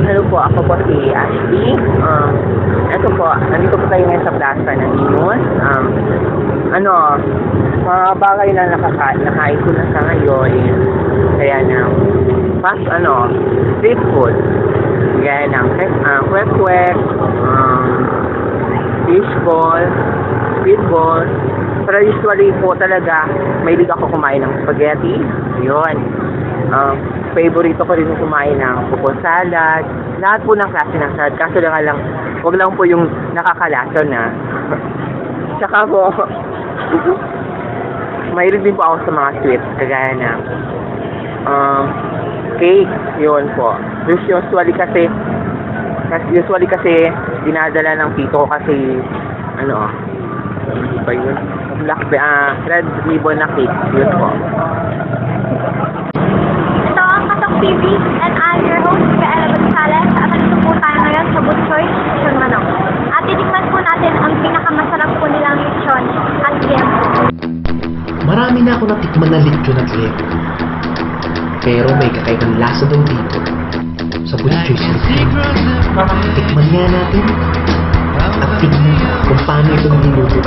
Hello po, ako po si Ashley. Ito po, nandito po tayo ngayon sa plaza ng Imus. Mga bagay na nakain ko na sa ngayon. Kaya street food. Kaya kwek-kwek, fishball, speedball. Pero usually po talaga, mahilig ako kumain ng spaghetti. Yun. Favorite ko rin kumain ng pupo salad. Lahat po ng klase ng salad. Kaso lang, huwag lang po yung nakakalason na. Tsaka po, mahilig din po ako sa mga sweets. Kagaya ng cake. Yun po. Usually kasi, dinadala ng tito ko kasi, ano ba yun? Red ribbon na cake. Yun po. Ito ang Katok TV and I'm your host, Kaela Gonzalez. At nandito po tayo ngayon sa Good Choice, Lechon Manok. At titikman po natin ang pinakamasarap po nilang lechon at liempo. Marami na ako natikman na lechon at liempo. Pero may kakaibang lasa daw dito sa Good Choice. Tikman nga natin at tignan kung paano ito niluluto.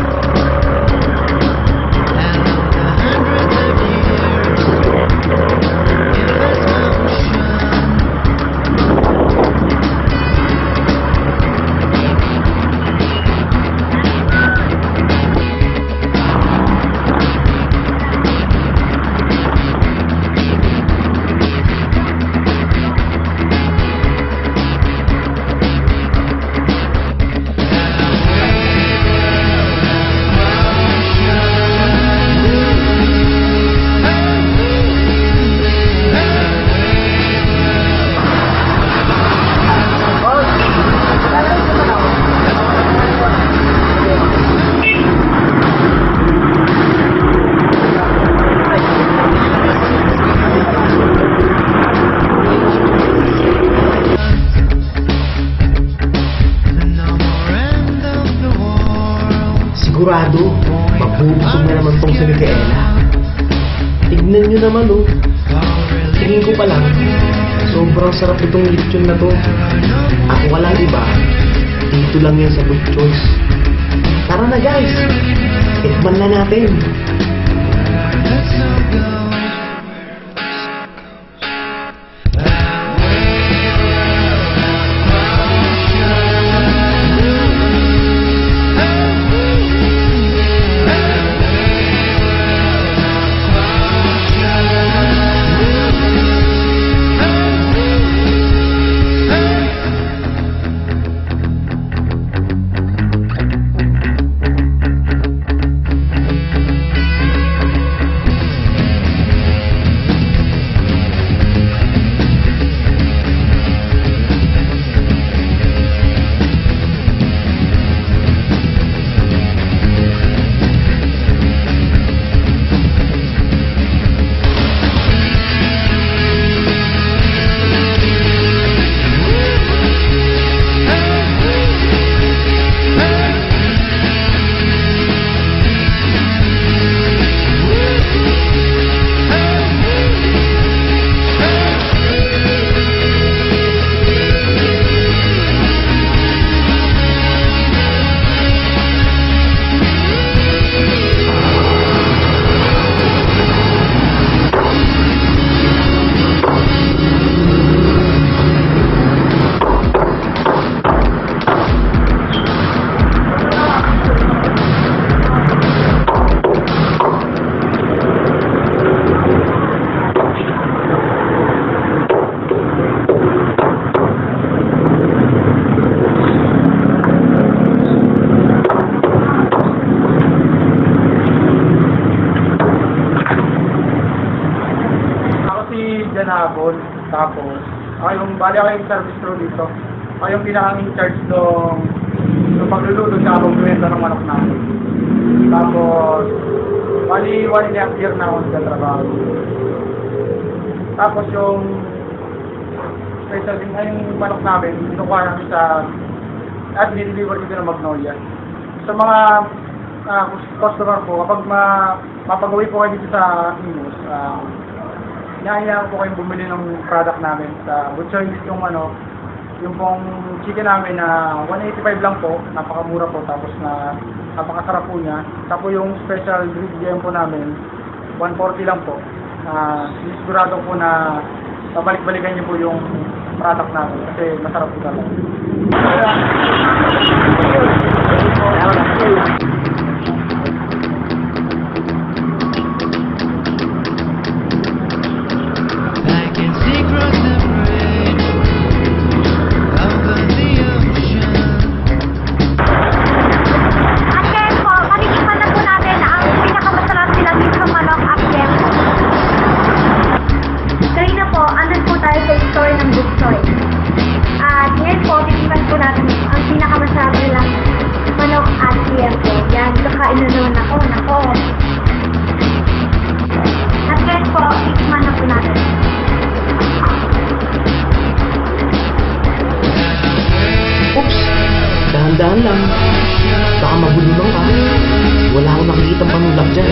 Sigurado, mabubusog na naman tong si Micaela. Tignan nyo naman tingin ko pa lang, sobrang sarap itong lechon na to. At walang iba, dito lang yan sa Good Choice. Tara na guys, tikman na natin. Tapos, bali ako yung service crew dito. Ako yung pinaka-in-charge ng pagluluto sa pagbenta ng manok namin. Tapos, bali 1.5 year na ako sa trabaho. Tapos yung special din yung manok namin, kinukuha namin at dinideliver dito ng Magnolia. Sa mga customer po, kapag mapag-uwi po kayo dito sa Imus, Inaayahan po kayong bumili ng product namin sa Good Choice, yung Yung pong chicken namin na 185 lang po, napakamura po, tapos na napakasarap po niya. Tapos yung special grilled game po namin, 140 lang po. Sigurado po na babalik-balikan niyo po yung product namin kasi masarap po talaga. Kakain na naman ako, nako. At ngayon po, tikman na po natin. Oops! Dahan-dahan lang. Baka mabulunang ka. Wala akong nakikita panulak dyan.